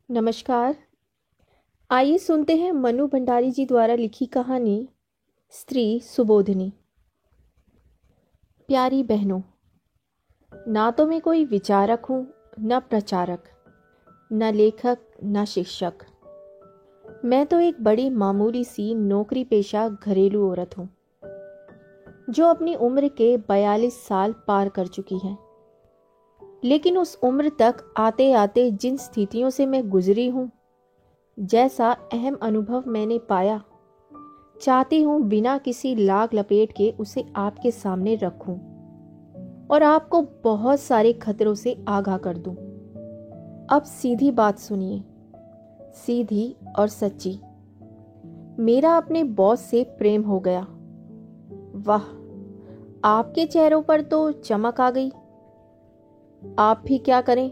नमस्कार। आइए सुनते हैं मनु भंडारी जी द्वारा लिखी कहानी स्त्री सुबोधिनी। प्यारी बहनों, ना तो मैं कोई विचारक हूँ, न प्रचारक, न लेखक, न शिक्षक। मैं तो एक बड़ी मामूली सी नौकरी पेशा घरेलू औरत हूँ जो अपनी उम्र के 42 साल पार कर चुकी है। लेकिन उस उम्र तक आते आते जिन स्थितियों से मैं गुजरी हूँ, जैसा अहम अनुभव मैंने पाया, चाहती हूँ बिना किसी लाग लपेट के उसे आपके सामने रखूं और आपको बहुत सारे खतरों से आगाह कर दूं। अब सीधी बात सुनिए, सीधी और सच्ची। मेरा अपने बॉस से प्रेम हो गया। वाह, आपके चेहरों पर तो चमक आ गई। आप भी क्या करें,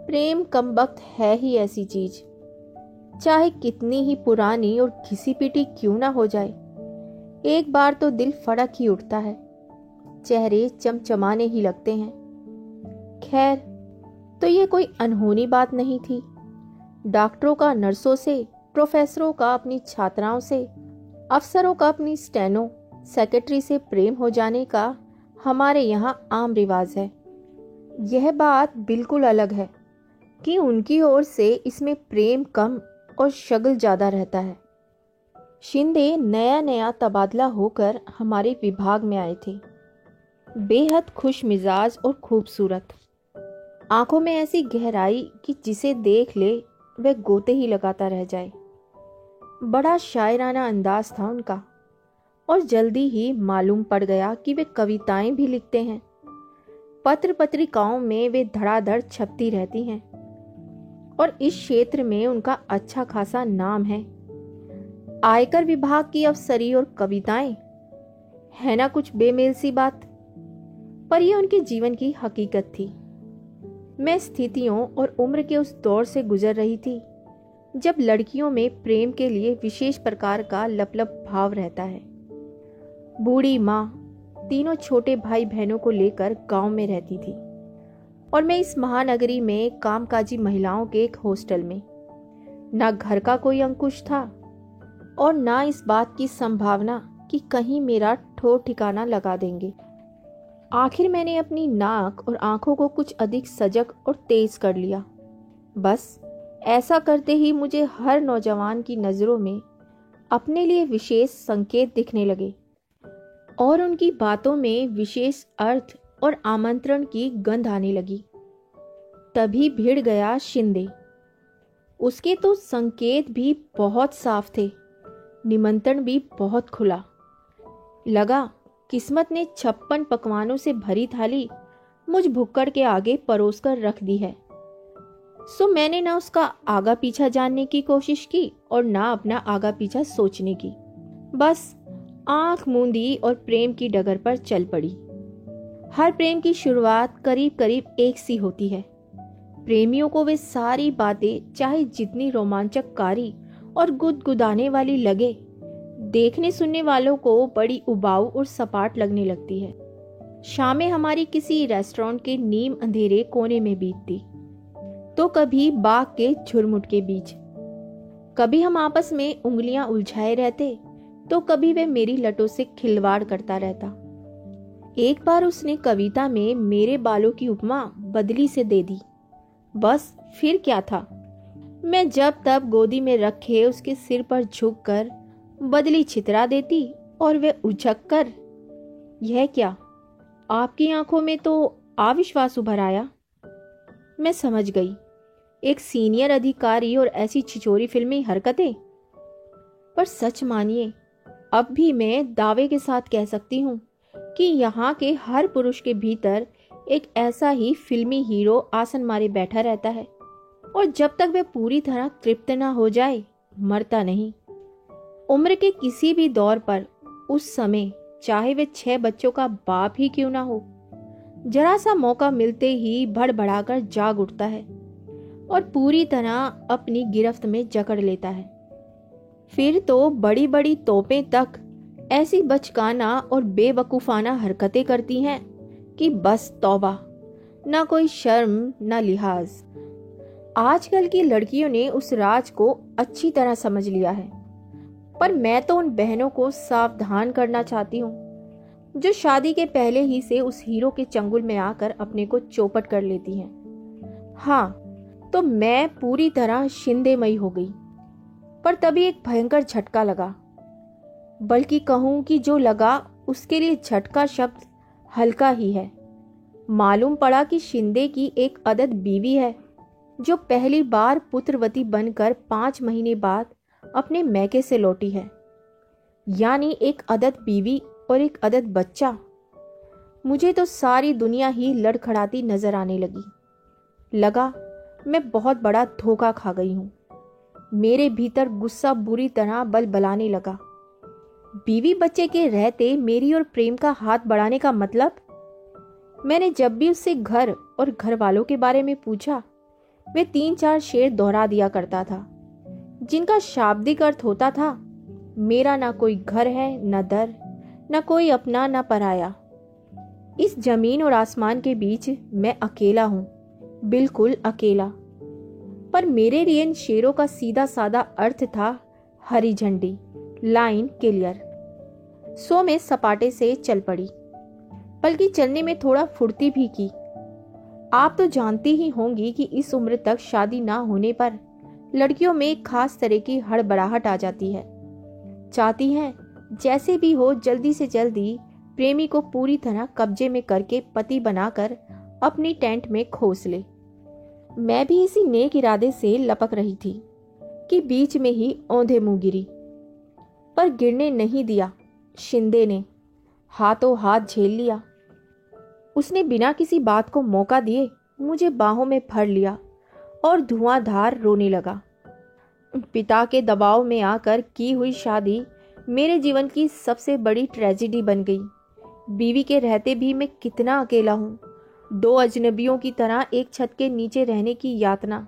प्रेम कमबख्त है ही ऐसी चीज, चाहे कितनी ही पुरानी और घिसी पिटी क्यों ना हो जाए, एक बार तो दिल फड़क ही उठता है, चेहरे चमचमाने ही लगते हैं। खैर, तो ये कोई अनहोनी बात नहीं थी। डॉक्टरों का नर्सों से, प्रोफेसरों का अपनी छात्राओं से, अफसरों का अपनी स्टेनो सेक्रेटरी से प्रेम हो जाने का हमारे यहाँ आम रिवाज है। यह बात बिल्कुल अलग है कि उनकी ओर से इसमें प्रेम कम और शगल ज्यादा रहता है। शिंदे नया नया तबादला होकर हमारे विभाग में आए थे। बेहद खुश मिजाज और खूबसूरत, आंखों में ऐसी गहराई कि जिसे देख ले वह गोते ही लगाता रह जाए। बड़ा शायराना अंदाज था उनका और जल्दी ही मालूम पड़ गया कि वे कविताएं भी लिखते हैं। पत्र पत्रिकाओं में वे धड़ाधड़ छपती रहती हैं और इस क्षेत्र में उनका अच्छा खासा नाम है। आयकर विभाग की अफसरी और कविताएं, है ना कुछ बेमेल सी बात, पर यह उनके जीवन की हकीकत थी। मैं स्थितियों और उम्र के उस दौर से गुजर रही थी जब लड़कियों में प्रेम के लिए विशेष प्रकार का लपलप भाव रहता है। बूढ़ी माँ तीनों छोटे भाई बहनों को लेकर गांव में रहती थी और मैं इस महानगरी में कामकाजी महिलाओं के एक हॉस्टल में। ना घर का कोई अंकुश था और ना इस बात की संभावना कि कहीं मेरा ठौर ठिकाना लगा देंगे। आखिर मैंने अपनी नाक और आंखों को कुछ अधिक सजग और तेज कर लिया। बस ऐसा करते ही मुझे हर नौजवान की नजरों में अपने लिए विशेष संकेत दिखने लगे और उनकी बातों में विशेष अर्थ और आमंत्रण की गंध आने लगी। तभी भिड़ गया शिंदे। उसके तो संकेत भी बहुत साफ थे, निमंत्रण भी बहुत खुला। लगा किस्मत ने 56 पकवानों से भरी थाली मुझ भुक्कड़ के आगे परोस कर रख दी है। सो मैंने ना उसका आगा पीछा जानने की कोशिश की और ना अपना आगा पीछा सोचने की। बस आंख मूंदी और प्रेम की डगर पर चल पड़ी। हर प्रेम की शुरुआत करीब करीब एक सी होती है। प्रेमियों को वे सारी बातें चाहे जितनी रोमांचकारी और गुदगुदाने वाली लगे, देखने सुनने वालों को बड़ी उबाऊ और सपाट लगने लगती है। शामें हमारी किसी रेस्टोरेंट के नीम अंधेरे कोने में बीतती, तो कभी बाग के झुरमुट के बीच। कभी हम आपस में उंगलियां उलझाए रहते, तो कभी वह मेरी लटों से खिलवाड़ करता रहता। एक बार उसने कविता में मेरे बालों की उपमा बदली से दे दी। बस फिर क्या था, मैं जब तब गोदी में रखे उसके सिर पर झुककर बदली छितरा देती और वह उछक कर, यह क्या, आपकी आंखों में तो अविश्वास उभर आया। मैं समझ गई, एक सीनियर अधिकारी और ऐसी छिछोरी फिल्मी हरकतें। पर सच मानिए, अब भी मैं दावे के साथ कह सकती हूँ कि यहाँ के हर पुरुष के भीतर एक ऐसा ही फिल्मी हीरो आसन मारे बैठा रहता है और जब तक वह पूरी तरह तृप्त ना हो जाए, मरता नहीं। उम्र के किसी भी दौर पर उस समय, चाहे वे 6 बच्चों का बाप ही क्यों ना हो, जरा सा मौका मिलते ही भड़बड़ाकर जाग उठता है और पूरी तरह अपनी गिरफ्त में जकड़ लेता है। फिर तो बड़ी बड़ी तोपें तक ऐसी बचकाना और बेवकूफाना हरकतें करती हैं कि बस तौबा, ना कोई शर्म ना लिहाज। आजकल की लड़कियों ने उस राज को अच्छी तरह समझ लिया है, पर मैं तो उन बहनों को सावधान करना चाहती हूँ जो शादी के पहले ही से उस हीरो के चंगुल में आकर अपने को चौपट कर लेती हैं। हाँ, तो मैं पूरी तरह शिंदेमयी हो गई, पर तभी एक भयंकर झटका लगा। बल्कि कहूं कि जो लगा उसके लिए झटका शब्द हल्का ही है। मालूम पड़ा कि शिंदे की एक अदद बीवी है जो पहली बार पुत्रवती बनकर 5 महीने बाद अपने मैके से लौटी है। यानी एक अदद बीवी और एक अदद बच्चा। मुझे तो सारी दुनिया ही लड़खड़ाती नजर आने लगा मैं बहुत बड़ा धोखा खा गई हूं। मेरे भीतर गुस्सा बुरी तरह बलबलाने लगा। बीवी बच्चे के रहते मेरी और प्रेम का हाथ बढ़ाने का मतलब? मैंने जब भी उससे घर और घर वालों के बारे में पूछा, वे 3-4 शेर दोहरा दिया करता था, जिनका शाब्दिक अर्थ होता था, मेरा ना कोई घर है, न दर, न कोई अपना, न पराया। इस जमीन और आसमान के बीच मैं अकेला हूं, बिल्कुल अकेला। पर मेरे लिए इन शेरों का सीधा साधा अर्थ था हरी झंडी, लाइन क्लियर। सो मैं सपाटे से चल पड़ी, बल्कि चलने में थोड़ा फुर्ती भी की। आप तो जानती ही होंगी कि इस उम्र तक शादी ना होने पर लड़कियों में एक खास तरह की हड़बड़ाहट आ जाती है। चाहती हैं जैसे भी हो जल्दी से जल्दी प्रेमी को पूरी तरह कब्जे में करके पति बनाकर अपनी टेंट में खोस ले। मैं भी इसी नेक इरादे से लपक रही थी कि बीच में ही औंधे मुंह गिरी। पर गिरने नहीं दिया। शिंदे ने हाथों हाथ झेल लिया। उसने बिना किसी बात को मौका दिए मुझे बाहों में भर लिया और धुआंधार रोने लगा। पिता के दबाव में आकर की हुई शादी मेरे जीवन की सबसे बड़ी ट्रेजेडी बन गई। बीवी के रहते भी मैं कितना अकेला हूँ। 2 अजनबियों की तरह एक छत के नीचे रहने की यातना।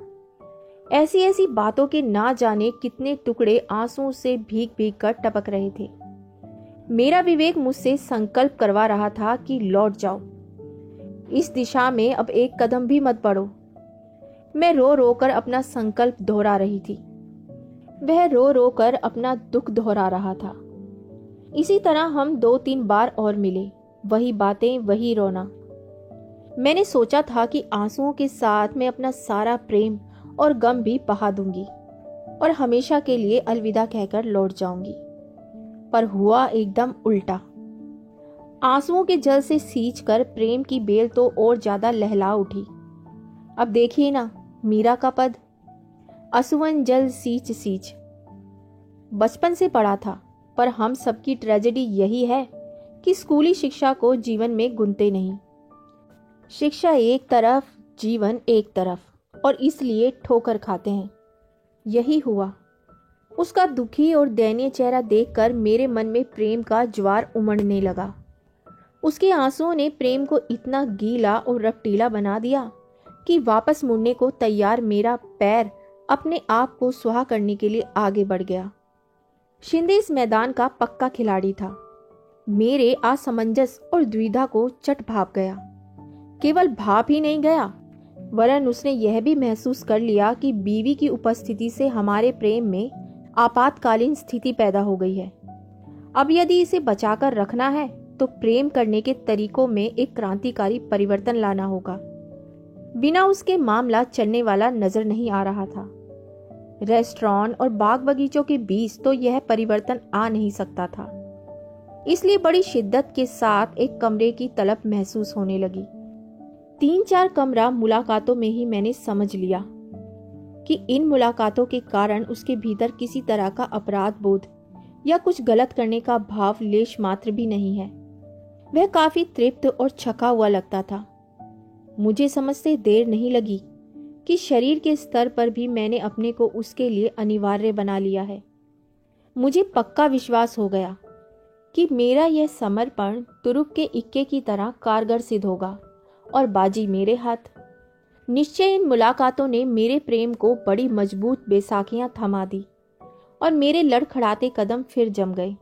ऐसी ऐसी बातों के ना जाने कितने टुकड़े आंसुओं से भीग भीग कर टपक रहे थे। मेरा विवेक मुझसे संकल्प करवा रहा था कि लौट जाओ, इस दिशा में अब एक कदम भी मत बढ़ो। मैं रो रो कर अपना संकल्प दोहरा रही थी, वह रो रो कर अपना दुख दोहरा रहा था। इसी तरह हम 2-3 बार और मिले, वही बातें, वही रोना। मैंने सोचा था कि आंसुओं के साथ मैं अपना सारा प्रेम और गम भी बहा दूंगी और हमेशा के लिए अलविदा कहकर लौट जाऊंगी। पर हुआ एकदम उल्टा। आंसुओं के जल से सींचकर प्रेम की बेल तो और ज्यादा लहला उठी। अब देखिए ना मीरा का पद, असुवन जल सींच सींच। बचपन से पढ़ा था, पर हम सबकी ट्रेजेडी यही है कि स्कूली शिक्षा को जीवन में गुनते नहीं। शिक्षा एक तरफ, जीवन एक तरफ, और इसलिए ठोकर खाते हैं। यही हुआ। उसका दुखी और दयनीय चेहरा देखकर मेरे मन में प्रेम का ज्वार उमड़ने लगा। उसके आंसुओं ने प्रेम को इतना गीला और रपटीला बना दिया कि वापस मुड़ने को तैयार मेरा पैर अपने आप को सुहा करने के लिए आगे बढ़ गया। शिंदे इस मैदान का पक्का खिलाड़ी था। मेरे असमंजस और द्विधा को चट भाप गया। केवल भाप ही नहीं गया, वरन उसने यह भी महसूस कर लिया कि बीवी की उपस्थिति से हमारे प्रेम में आपातकालीन स्थिति पैदा हो गई है। अब यदि इसे बचाकर रखना है तो प्रेम करने के तरीकों में एक क्रांतिकारी परिवर्तन लाना होगा। बिना उसके मामला चलने वाला नजर नहीं आ रहा था। रेस्टोरेंट और बाग बगीचों के बीच तो यह परिवर्तन आ नहीं सकता था। इसलिए बड़ी शिद्दत के साथ एक कमरे की तलब महसूस होने लगी। 3-4 कमरा मुलाकातों में ही मैंने समझ लिया कि इन मुलाकातों के कारण उसके भीतर किसी तरह का अपराध बोध या कुछ गलत करने का भाव लेश मात्र भी नहीं है। वह काफी तृप्त और छका हुआ लगता था। मुझे समझते देर नहीं लगी कि शरीर के स्तर पर भी मैंने अपने को उसके लिए अनिवार्य बना लिया है। मुझे पक्का विश्वास हो गया कि मेरा यह समर्पण तुरुप के इक्के की तरह कारगर सिद्ध होगा और बाजी मेरे हाथ। निश्चय इन मुलाकातों ने मेरे प्रेम को बड़ी मजबूत बेसाखियां थमा दी और मेरे लड़खड़ाते कदम फिर जम गए।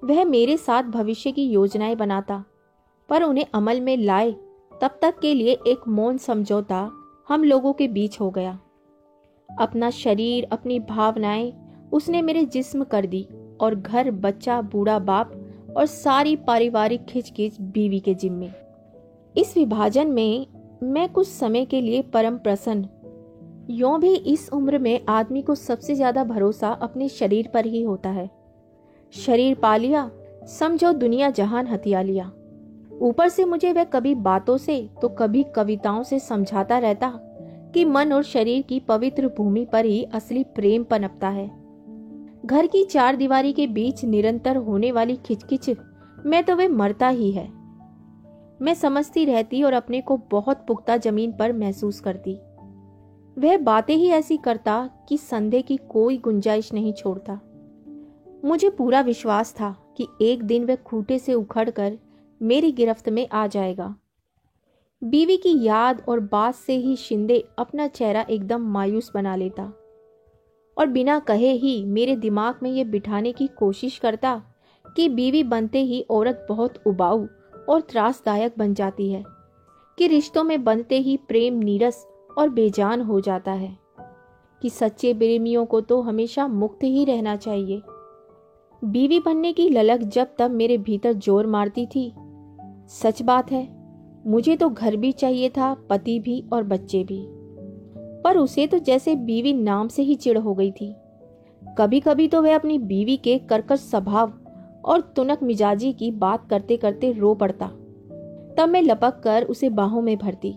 वह मेरे साथ भविष्य की योजनाएं बनाता, पर उन्हें अमल में लाए तब तक के लिए एक मौन समझौता हम लोगों के बीच हो गया। अपना शरीर, अपनी भावनाएं उसने मेरे जिस्म कर दी और घर, बच्चा, बूढ़ा बाप और सारी पारिवारिक खिचखिच बीवी के जिम्मे। इस विभाजन में मैं कुछ समय के लिए परम प्रसन्न। यूं भी इस उम्र में आदमी को सबसे ज्यादा भरोसा अपने शरीर पर ही होता है। शरीर पा लिया, समझो दुनिया जहान हथिया लिया। ऊपर से मुझे वह कभी बातों से तो कभी कविताओं से समझाता रहता कि मन और शरीर की पवित्र भूमि पर ही असली प्रेम पनपता है। घर की चार दीवारी के बीच निरंतर होने वाली खिचखिच में तो वे मरता ही है। मैं समझती रहती और अपने को बहुत पुख्ता जमीन पर महसूस करती। वह बातें ही ऐसी करता कि संदेह की कोई गुंजाइश नहीं छोड़ता। मुझे पूरा विश्वास था कि एक दिन वह खूंटे से उखड़कर मेरी गिरफ्त में आ जाएगा। बीवी की याद और बात से ही शिंदे अपना चेहरा एकदम मायूस बना लेता और बिना कहे ही मेरे दिमाग में यह बिठाने की कोशिश करता कि बीवी बनते ही औरत बहुत उबाऊ और त्रासदायक बन जाती है, कि रिश्तों में बनते ही प्रेम नीरस और बेजान हो जाता है, कि सच्चे प्रेमियों को तो हमेशा मुक्त ही रहना चाहिए। बीवी बनने की ललक जब तब मेरे भीतर जोर मारती थी। सच बात है, मुझे तो घर भी चाहिए था, पति भी और बच्चे भी, पर उसे तो जैसे बीवी नाम से ही चिढ़ हो गई थी। कभी कभी तो वह अपनी बीवी के कर्कश स्वभाव और तुनक मिजाजी की बात करते करते रो पड़ता। तब मैं लपक कर उसे बाहों में भरती,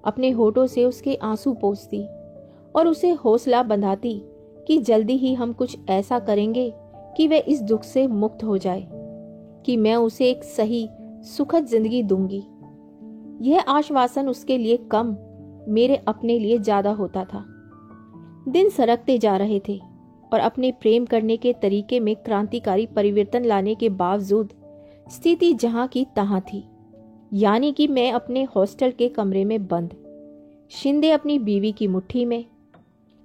अपने होठों से उसके आंसू पोंछती और उसे हौसला बंधाती कि जल्दी ही हम कुछ ऐसा करेंगे कि वह इस दुख से मुक्त हो जाए, कि मैं उसे एक सही सुखद जिंदगी दूंगी। यह आश्वासन उसके लिए कम, मेरे अपने लिए ज्यादा होता था। दिन सरकते जा रहे थे और अपने प्रेम करने के तरीके में क्रांतिकारी परिवर्तन लाने के बावजूद स्थिति जहां की तहां थी। यानी कि मैं अपने हॉस्टल के कमरे में बंद, शिंदे अपनी बीवी की मुट्ठी में।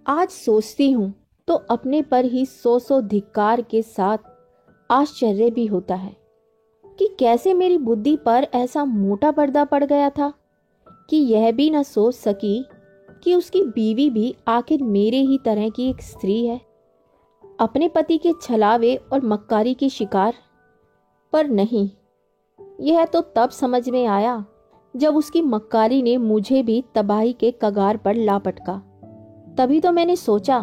आज सोचती हूं तो अपने पर ही सौ धिक्कार के साथ आश्चर्य भी होता है कि कैसे मेरी बुद्धि पर ऐसा मोटा पर्दा पड़ गया था कि यह भी न सोच सकी कि उसकी बीवी भी आखिर मेरे ही तरह की एक स्त्री है, अपने पति के छलावे और मक्कारी की शिकार। पर नहीं, यह तो तब समझ में आया जब उसकी मक्कारी ने मुझे भी तबाही के कगार पर ला पटका। तभी तो मैंने सोचा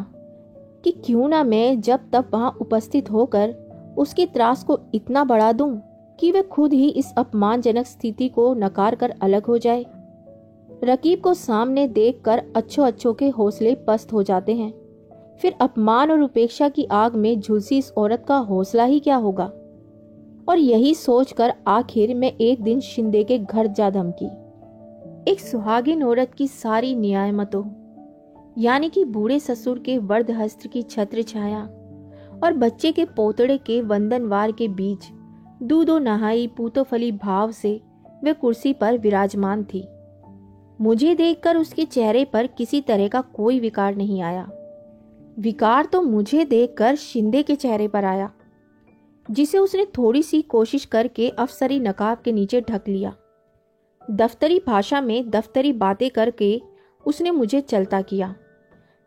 कि क्यों ना मैं जब तब वहां उपस्थित होकर उसकी त्रास को इतना बढ़ा दूं कि वह खुद ही इस अपमानजनक स्थिति को नकार कर अलग हो जाए। रकीब को सामने देखकर अच्छों के हौसले पस्त हो जाते हैं, फिर अपमान और उपेक्षा की आग में झुलसी इस औरत का हौसला ही क्या होगा। और यही सोचकर आखिर मैं एक दिन शिंदे के घर जा धमकी। एक सुहागिन औरत की सारी नियामतों, यानी कि बूढ़े ससुर के वर्ध हस्त की छत्र छाया और बच्चे के पोतड़े के वंदनवार के बीच दूधो नहाई पूतोफली भाव से वह कुर्सी पर विराजमान थी। मुझे देखकर उसके चेहरे पर किसी तरह का कोई विकार नहीं आया। विकार तो मुझे देखकर शिंदे के चेहरे पर आया, जिसे उसने थोड़ी सी कोशिश करके अफसरी नकाब के नीचे ढक लिया। दफ्तरी भाषा में दफ्तरी बातें करके उसने मुझे चलता किया,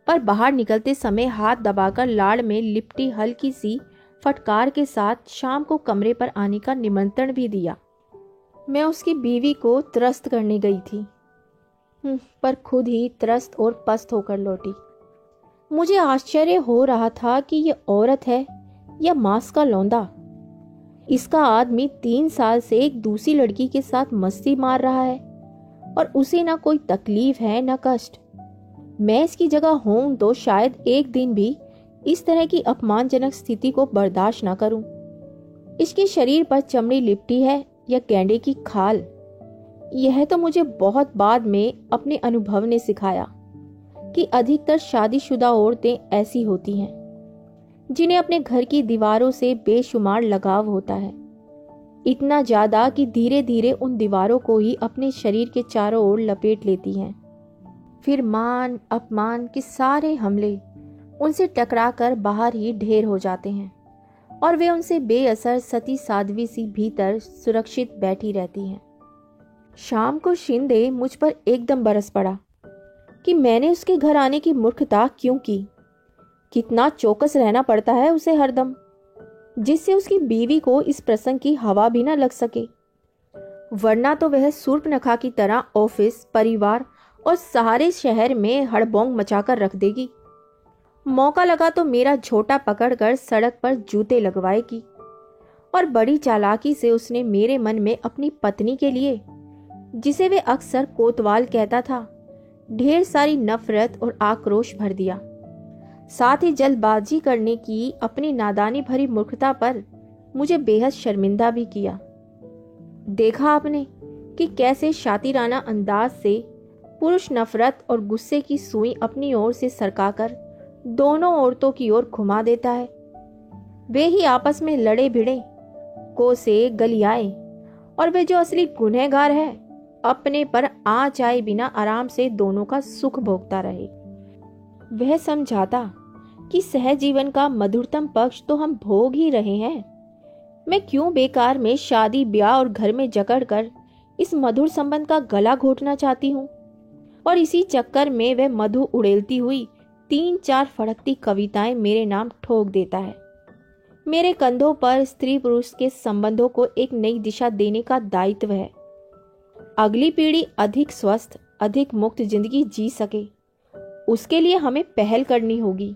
पर बाहर निकलते समय हाथ दबाकर लाड़ में लिपटी हल्की सी फटकार के साथ शाम को कमरे पर आने का निमंत्रण भी दिया। मैं उसकी बीवी को त्रस्त करने गई थी, पर खुद ही त्रस्त और पस्त होकर लौटी। मुझे आश्चर्य हो रहा था कि यह औरत है या मांस का लौंदा। इसका आदमी 3 साल से एक दूसरी लड़की के साथ मस्ती मार रहा है और उसे ना कोई तकलीफ है ना कष्ट। मैं इसकी जगह हूं तो शायद एक दिन भी इस तरह की अपमानजनक स्थिति को बर्दाश्त ना करूं। इसके शरीर पर चमड़ी लिपटी है या गेंडे की खाल, यह तो मुझे बहुत बाद में अपने अनुभव ने सिखाया कि अधिकतर शादीशुदा औरतें ऐसी होती हैं, जिन्हें अपने घर की दीवारों से बेशुमार लगाव होता है, इतना ज्यादा कि धीरे धीरे उन दीवारों को ही अपने शरीर के चारों ओर लपेट लेती हैं। फिर मान अपमान के सारे हमले उनसे टकराकर बाहर ही ढेर हो जाते हैं और वे उनसे बेअसर सती साध्वी सी भीतर सुरक्षित बैठी रहती हैं। शाम को शिंदे मुझ पर एकदम बरस पड़ा। कि मैंने उसके घर आने की मूर्खता क्यों की। कितना चौकस रहना पड़ता है उसे हरदम, जिससे उसकी बीवी को इस प्रसंग की हवा भी न लग सके, वरना तो वह सूर्पनखा की तरह ऑफिस, परिवार और सारे शहर में हड़बोंग मचाकर रख देगी। मौका लगा तो मेरा झोटा पकड़कर सड़क पर जूते लगवाएगी। और बड़ी चालाकी से उसने मेरे मन में अपनी पत्नी के लिए, जिसे वे अक्सर कोतवाल कहता था, ढेर सारी नफरत और आक्रोश भर दिया। साथ ही जल्दबाजी करने की अपनी नादानी भरी मूर्खता पर मुझे बेहद शर्मिंदा भी किया। देखा आपने कि कैसे शातिराना अंदाज से पुरुष नफरत और गुस्से की सुई अपनी ओर से सरकाकर दोनों औरतों की ओर घुमा देता है। वे ही आपस में लड़े भिड़े, कोसे गलियाए, और वे जो असली गुनहगार है अपने पर आँच आए बिना आराम से दोनों का सुख भोगता रहे। वह समझाता कि सहजीवन का मधुरतम पक्ष तो हम भोग ही रहे हैं। मैं क्यों बेकार में शादी ब्याह और घर में जकड़ कर इस मधुर संबंध का गला घोटना चाहती हूँ। और इसी चक्कर में वह मधु उड़ेलती हुई 3-4 फड़कती कविताएं मेरे नाम ठोक देता है। मेरे कंधों पर स्त्री पुरुष के संबंधों को एक नई दिशा देने का दायित्व है। अगली पीढ़ी अधिक स्वस्थ, अधिक मुक्त जिंदगी जी सके, उसके लिए हमें पहल करनी होगी,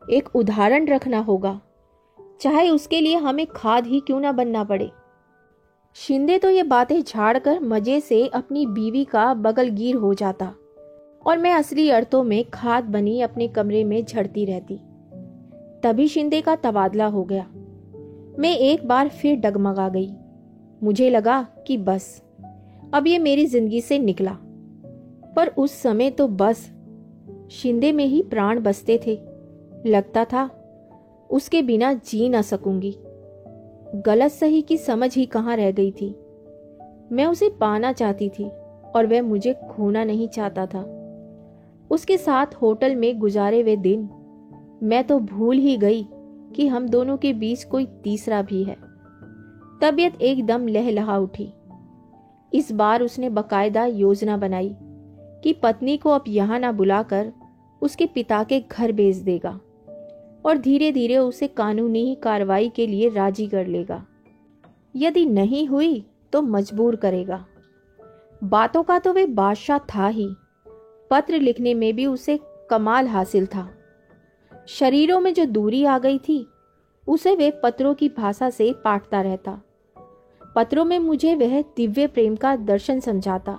एक उदाहरण रखना होगा, चाहे उसके लिए हमें खाद ही क्यों ना बनना पड़े। शिंदे तो ये बातें झाड़कर मजे से अपनी बीवी का बगलगीर हो जाता और मैं असली अर्थों में खाद बनी अपने कमरे में झड़ती रहती। तभी शिंदे का तबादला हो गया। मैं एक बार फिर डगमगा गई। मुझे लगा कि बस अब ये मेरी जिंदगी से निकला। पर उस समय तो बस शिंदे में ही प्राण बसते थे। लगता था उसके बिना जी ना सकूंगी। गलत सही की समझ ही कहाँ रह गई थी। मैं उसे पाना चाहती थी और वह मुझे खोना नहीं चाहता था। उसके साथ होटल में गुजारे हुए दिन मैं तो भूल ही गई कि हम दोनों के बीच कोई तीसरा भी है। तबीयत एकदम लहलहा उठी। इस बार उसने बकायदा योजना बनाई कि पत्नी को अब यहाँ ना बुलाकर उसके पिता के घर भेज देगा और धीरे धीरे उसे कानूनी कार्रवाई के लिए राजी कर लेगा। यदि नहीं हुई तो मजबूर करेगा। बातों का तो वे बादशाह था ही, पत्र लिखने में भी उसे कमाल हासिल था। शरीरों में जो दूरी आ गई थी उसे वे पत्रों की भाषा से पाटता रहता। पत्रों में मुझे वह दिव्य प्रेम का दर्शन समझाता।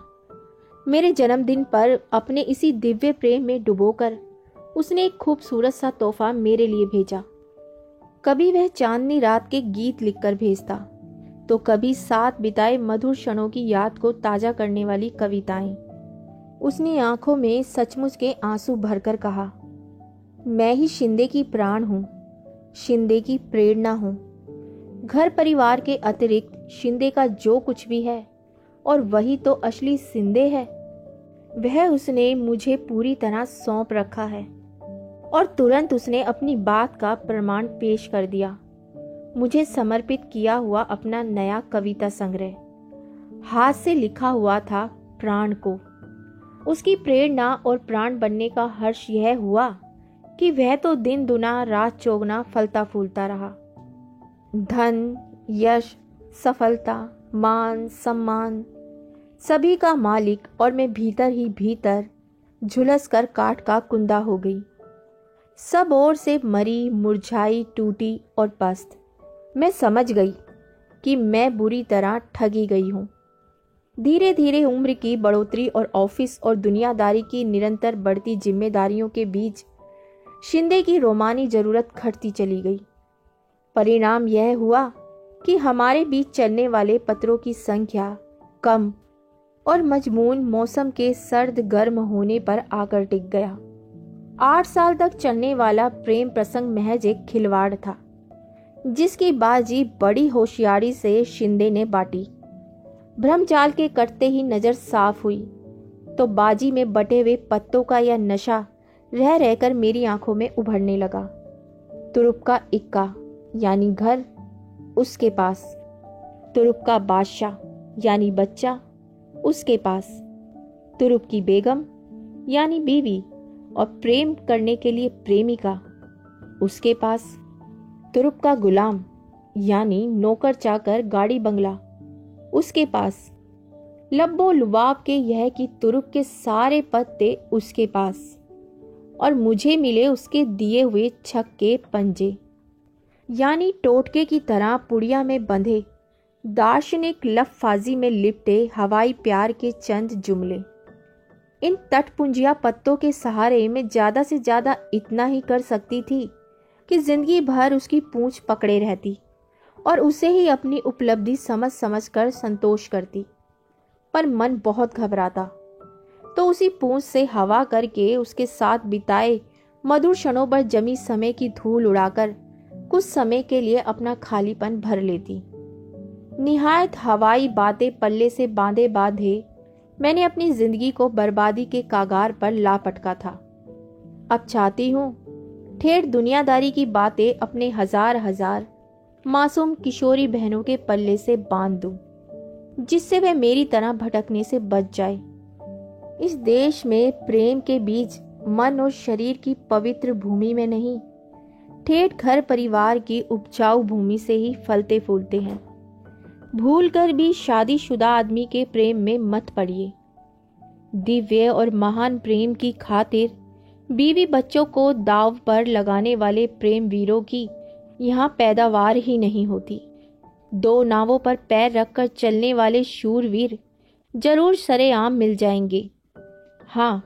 मेरे जन्मदिन पर अपने इसी दिव्य प्रेम में डुबोकर उसने एक खूबसूरत सा तोहफा मेरे लिए भेजा। कभी वह चांदनी रात के गीत लिखकर भेजता, तो कभी साथ बिताए मधुर क्षणों की याद को ताजा करने वाली कविताएं। उसने आंखों में सचमुच के आंसू भरकर कहा, मैं ही शिंदे की प्राण हूं, शिंदे की प्रेरणा हूं। घर परिवार के अतिरिक्त शिंदे का जो कुछ भी है, और वही तो असली शिंदे है, वह उसने मुझे पूरी तरह सौंप रखा है। और तुरंत उसने अपनी बात का प्रमाण पेश कर दिया। मुझे समर्पित किया हुआ अपना नया कविता संग्रह, हाथ से लिखा हुआ था प्राण को। उसकी प्रेरणा और प्राण बनने का हर्ष यह हुआ कि वह तो दिन दुना रात चौगुना फलता फूलता रहा। धन, यश, सफलता, मान, सम्मान, सभी का मालिक, और मैं भीतर ही भीतर झुलस कर काठ का कुंदा हो गई। सब ओर से मरी, मुरझाई, टूटी और पस्त। मैं समझ गई कि मैं बुरी तरह ठगी गई हूँ। धीरे धीरे उम्र की बढ़ोतरी और ऑफिस और दुनियादारी की निरंतर बढ़ती जिम्मेदारियों के बीच शिंदे की रोमानी जरूरत घटती चली गई। परिणाम यह हुआ कि हमारे बीच चलने वाले पत्रों की संख्या कम और मजमून मौसम के सर्द गर्म होने पर आकर टिक गया। 8 साल तक चलने वाला प्रेम प्रसंग महज एक खिलवाड़ था, जिसकी बाजी बड़ी होशियारी से शिंदे ने बांटी। ब्रह्मजाल के कटते ही नजर साफ हुई तो बाजी में बटे हुए पत्तों का यह नशा रह रहकर मेरी आंखों में उभरने लगा। तुरुप का इक्का यानी घर उसके पास, तुरुप का बादशाह यानी बच्चा उसके पास, तुरुप की बेगम यानी बीवी, और प्रेम करने के लिए प्रेमिका। उसके पास तुरुप का गुलाम यानी नौकर चाकर गाड़ी बंगला। उसके पास लब्बो लुबाब के यह कि तुरुप के सारे पत्ते उसके पास, और मुझे मिले उसके दिए हुए छक्के पंजे, यानी टोटके की तरह पुड़िया में बंधे दार्शनिक लफाजी में लिपटे हवाई प्यार के चंद जुमले। इन तटपुंजिया पत्तों के सहारे मैं ज़्यादा से ज़्यादा इतना ही कर सकती थी कि जिंदगी भर उसकी पूंछ पकड़े रहती और उसे ही अपनी उपलब्धि समझ समझ कर संतोष करती। पर मन बहुत घबराता, तो उसी पूंछ से हवा करके उसके साथ बिताए मधुर क्षणों पर जमी समय की धूल उड़ाकर कुछ समय के लिए अपना खालीपन भर लेती। निहायत हवाई बातें पल्ले से बांधे बांधे मैंने अपनी जिंदगी को बर्बादी के कागार पर ला पटका था। अब चाहती हूँ ठेठ दुनियादारी की बातें अपने हजार हजार मासूम किशोरी बहनों के पल्ले से बांध दूं, जिससे वह मेरी तरह भटकने से बच जाए। इस देश में प्रेम के बीज मन और शरीर की पवित्र भूमि में नहीं, ठेठ घर परिवार की उपजाऊ भूमि से ही फलते फूलते हैं। भूलकर भी शादीशुदा आदमी के प्रेम में मत पड़िए। दिव्य और महान प्रेम की खातिर बीवी बच्चों को दाव पर लगाने वाले प्रेम वीरों की यहाँ पैदावार ही नहीं होती। दो नावों पर पैर रखकर चलने वाले शूरवीर जरूर सरेआम मिल जाएंगे। हाँ,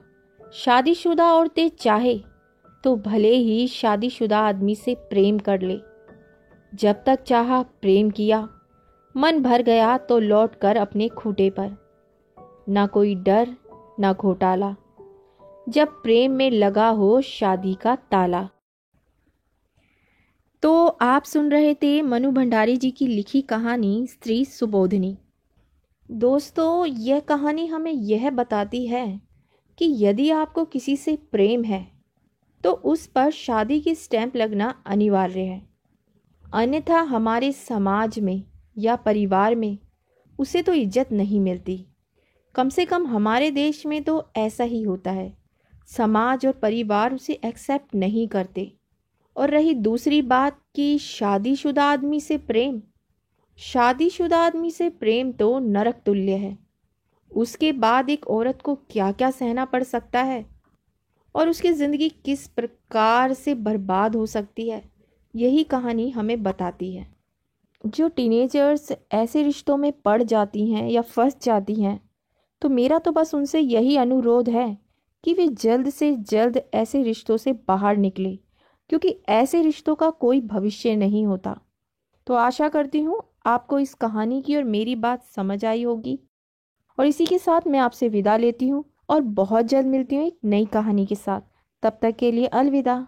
शादीशुदा औरतें चाहे तो भले ही शादीशुदा आदमी से प्रेम कर ले। जब तक चाहा प्रेम किया, मन भर गया तो लौट कर अपने खूंटे पर। ना कोई डर ना घोटाला, जब प्रेम में लगा हो शादी का ताला। तो आप सुन रहे थे मनु भंडारी जी की लिखी कहानी स्त्री सुबोधनी। दोस्तों, यह कहानी हमें यह बताती है कि यदि आपको किसी से प्रेम है तो उस पर शादी की स्टैंप लगना अनिवार्य है, अन्यथा हमारे समाज में या परिवार में उसे तो इज्जत नहीं मिलती। कम से कम हमारे देश में तो ऐसा ही होता है। समाज और परिवार उसे एक्सेप्ट नहीं करते। और रही दूसरी बात कि शादीशुदा आदमी से प्रेम, शादीशुदा आदमी से प्रेम तो नरक तुल्य है। उसके बाद एक औरत को क्या क्या सहना पड़ सकता है और उसकी ज़िंदगी किस प्रकार से बर्बाद हो सकती है, यही कहानी हमें बताती है। जो टीनेजर्स ऐसे रिश्तों में पड़ जाती हैं या फंस जाती हैं, तो मेरा तो बस उनसे यही अनुरोध है कि वे जल्द से जल्द ऐसे रिश्तों से बाहर निकले, क्योंकि ऐसे रिश्तों का कोई भविष्य नहीं होता। तो आशा करती हूँ आपको इस कहानी की और मेरी बात समझ आई होगी। और इसी के साथ मैं आपसे विदा लेती हूँ और बहुत जल्द मिलती हूँ एक नई कहानी के साथ। तब तक के लिए अलविदा।